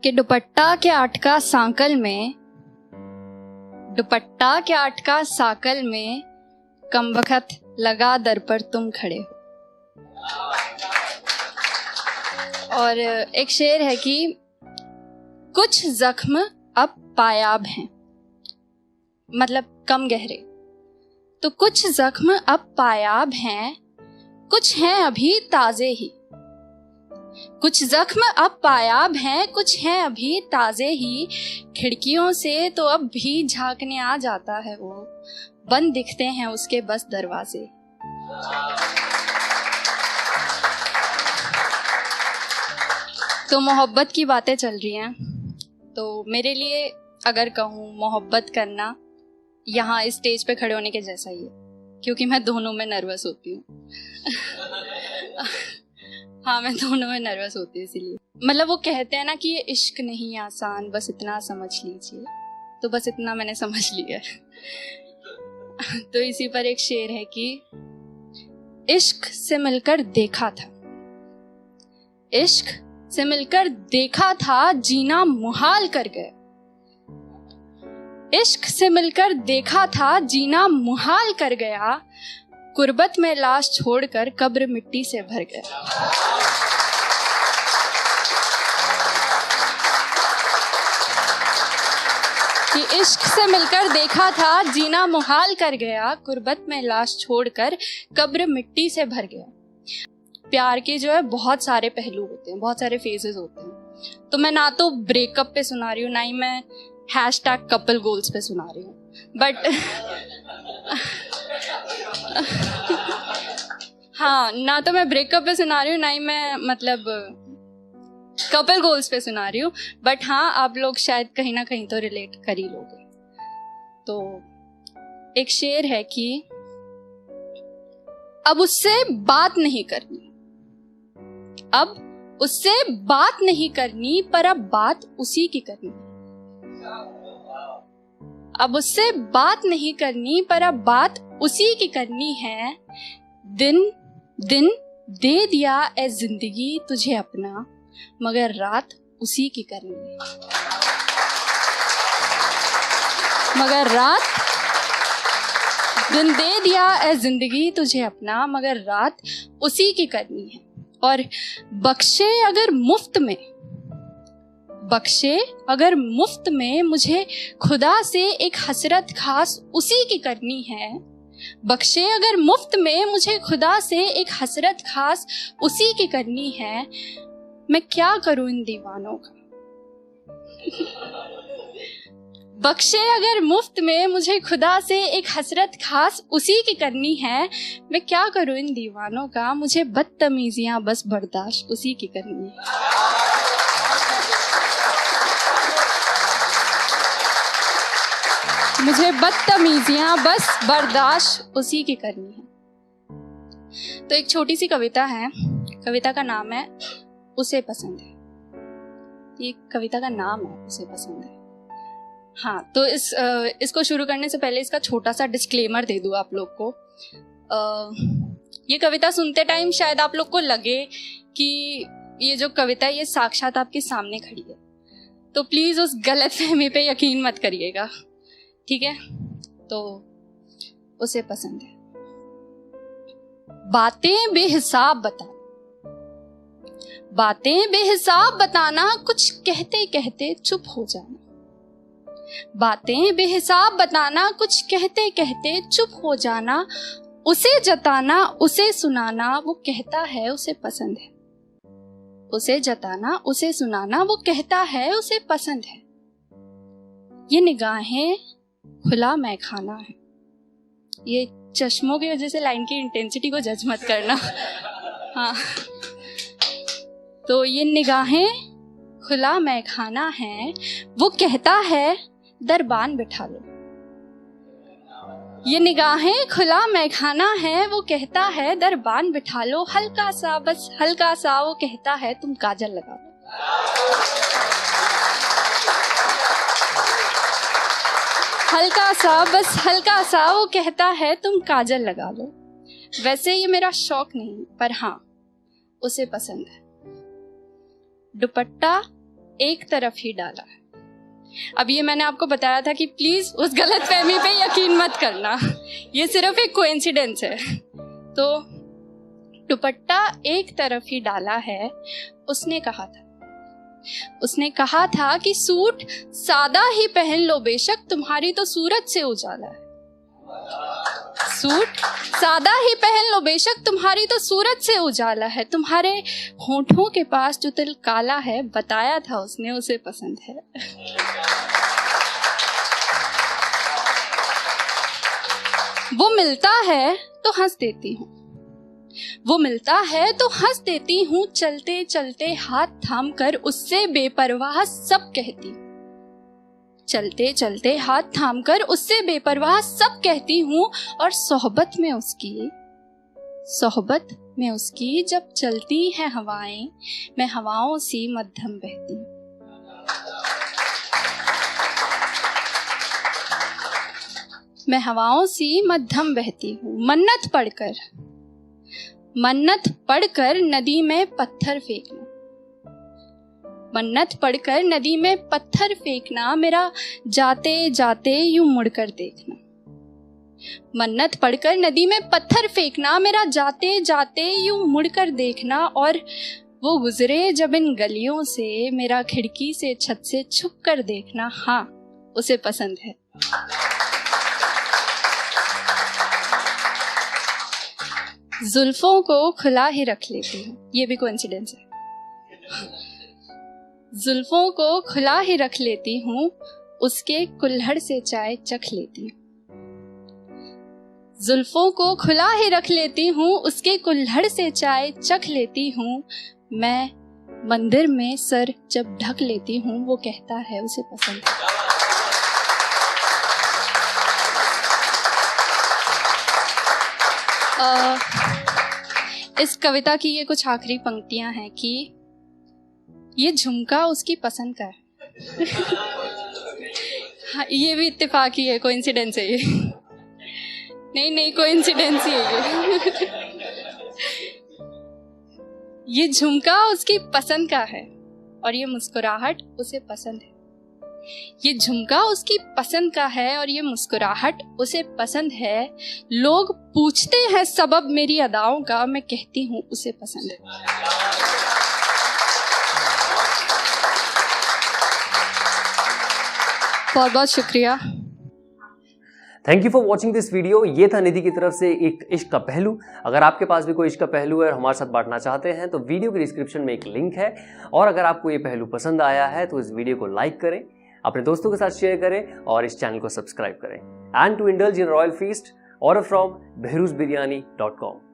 कि दुपट्टा के अटका सांकल में, दुपट्टा के अटका साकल में कमबख्त लगा दर पर तुम खड़े हो। और एक शेर है कि कुछ जख्म अब पायाब हैं, मतलब कम गहरे, तो कुछ जख्म अब पायाब हैं, कुछ हैं अभी ताजे ही। कुछ जख्म अब पायाब हैं, कुछ हैं अभी ताजे ही। खिड़कियों से तो अब भी झांकने आ जाता है वो, बंद दिखते हैं उसके बस दरवाजे। तो मोहब्बत की बातें चल रही हैं, तो मेरे लिए अगर कहूँ मोहब्बत करना यहाँ इस स्टेज पे खड़े होने के जैसा ही है, क्योंकि मैं दोनों में नर्वस होती हूँ। हाँ, मैं दोनों में नर्वस होती हूँ इसीलिए। मतलब वो कहते हैं ना कि ये इश्क नहीं आसान, बस इतना समझ लीजिए, तो बस इतना मैंने समझ लिया है। तो इसी पर एक शेर है कि इश्क से मिलकर देखा था, इश्क से मिलकर देखा था, जीना मुहाल कर गए। इश्क से मिलकर देखा था, जीना मुहाल कर गया। कुर्बत में लाश छोड़कर कब्र मिट्टी से भर गया। कि इश्क से मिलकर देखा था, जीना मुहाल कर गया। कुर्बत में लाश छोड़कर कब्र मिट्टी से भर गया। प्यार के जो है बहुत सारे पहलू होते हैं, बहुत सारे फेजेस होते हैं। तो मैं ना तो ब्रेकअप पे सुना रही हूँ, ना ही मैं #कपल गोल्स पे सुना रही हूँ, बट हाँ, ना तो मैं ब्रेकअप पे सुना रही हूँ, ना ही मैं मतलब कपल गोल्स पे सुना रही हूँ, बट हाँ, आप लोग शायद कहीं ना कहीं तो रिलेट कर ही लोगे। तो एक शेर है कि अब उससे बात नहीं करनी, अब उससे बात नहीं करनी, पर अब बात उसी की करनी। अब उससे बात नहीं करनी, पर अब बात उसी की करनी है। दिन दिन दे दिया ए जिंदगी तुझे अपना, मगर रात उसी की करनी है। मगर रात, दिन दे दिया ए जिंदगी तुझे अपना, मगर रात उसी की करनी है। और बख्शे अगर मुफ्त में, बख्शे अगर मुफ्त में मुझे खुदा से एक हसरत खास उसी की करनी है। बख्शे अगर मुफ्त में मुझे खुदा से एक हसरत खास उसी की करनी है। मैं क्या करूं इन दीवानों का। बख्शे अगर मुफ्त में मुझे खुदा से एक हसरत खास उसी की करनी है। मैं क्या करूं इन दीवानों का, मुझे बदतमीजियां बस बर्दाश्त उसी की करनी है। मुझे बदतमीजियां बस बर्दाश्त उसी की करनी है। तो एक छोटी सी कविता है, कविता का नाम है उसे पसंद है। ये कविता का नाम है उसे पसंद है। हाँ, तो इसको शुरू करने से पहले इसका छोटा सा डिस्क्लेमर दे दूँ आप लोग को। ये कविता सुनते टाइम शायद आप लोग को लगे कि ये जो कविता है ये साक्षात आपके सामने खड़ी है, तो प्लीज उस गलतफहमी पे यकीन मत करिएगा, ठीक है। तो उसे पसंद है। बातें बेहिसाब बताना, बातें बेहिसाब बताना, कुछ कहते कहते चुप हो जाना। बातें बेहिसाब बताना, कुछ कहते कहते चुप हो जाना। उसे जताना उसे सुनाना, वो कहता है उसे पसंद है। उसे जताना उसे सुनाना, वो कहता है उसे पसंद है। ये निगाहें खुला मैखाना है। ये चश्मों की वजह से लाइन की इंटेंसिटी को जज मत करना। हाँ, तो ये निगाहें खुला मैखाना है, वो कहता है दरबान बिठा लो। ये निगाहें खुला मैखाना है, वो कहता है दरबान बिठा लो। हल्का सा, बस हल्का सा, वो कहता है तुम काजल लगा लो। हल्का सा, बस हल्का सा, वो कहता है तुम काजल लगा लो। वैसे ये मेरा शौक नहीं, पर हाँ, उसे पसंद है। दुपट्टा एक तरफ ही डाला है। अब ये मैंने आपको बताया था कि प्लीज उस गलतफहमी पे यकीन मत करना, ये सिर्फ एक कोइंसिडेंस है। तो दुपट्टा एक तरफ ही डाला है, उसने कहा था कि सूट सादा ही पहन लो बेशक, तुम्हारी तो सूरत से उजाला है। सूट सादा ही पहन लो बेशक, तुम्हारी तो सूरत से उजाला है। तुम्हारे होठों के पास जो तिल काला है, बताया था उसने उसे पसंद है। वो मिलता है तो हंस देती हूँ, वो मिलता है तो हंस देती हूँ, चलते चलते हाथ थाम कर उससे बेपरवाह सब कहती हूँ। चलते चलते हाथ थाम कर उससे बेपरवाह सब कहती हूँ, और सोहबत में उसकी जब चलती है हवाएं, मैं हवाओं सी मध्यम बहती हूँ। मैं हवाओं सी मध्यम बहती हूँ। मन्नत पढ़कर नदी में पत्थर फेंकना, मन्नत पढ़कर नदी में पत्थर फेंकना, मेरा जाते जाते यूं मुड़कर देखना। मन्नत पढ़कर नदी में पत्थर फेंकना, मेरा जाते जाते यूं मुड़कर देखना। और वो गुजरे जब इन गलियों से, मेरा खिड़की से छत से छुप कर देखना। हाँ, उसे पसंद है। जुल्फों को खुला ही रख लेती हूँ, ये भी कोइंसिडेंस है। जुल्फों को खुला ही रख लेती हूँ, उसके कुल्हड़ से चाय चख लेती हूँ। जुल्फों को खुला ही रख लेती हूँ, उसके कुल्हड़ से चाय चख लेती हूँ। मैं मंदिर में सर जब ढक लेती हूँ, वो कहता है उसे पसंद है। इस कविता की ये कुछ आखिरी पंक्तियां हैं कि ये झुमका उसकी पसंद का है। हाँ, ये भी इत्तेफाकी है, कोइंसिडेंस है ये। नहीं कोइंसिडेंस ही है ये झुमका उसकी पसंद का है और ये मुस्कुराहट उसे पसंद है। ये झुमका उसकी पसंद का है और ये मुस्कुराहट उसे पसंद है। लोग पूछते हैं सबब मेरी अदाओं का, मैं कहती हूँ उसे पसंद है। बहुत बहुत शुक्रिया। Thank you for watching this video. ये था निधि की तरफ से एक इश्क का पहलू। अगर आपके पास भी कोई इश्क का पहलू है और हमारे साथ बांटना चाहते हैं तो वीडियो के डिस्क्रिप्शन में एक लिंक है। और अगर आपको ये पहलू पसंद आया है तो इस वीडियो को लाइक करें, अपने दोस्तों के साथ शेयर करें और इस चैनल को सब्सक्राइब करें। And to indulge in royal feast, order from behruzbiryani.com।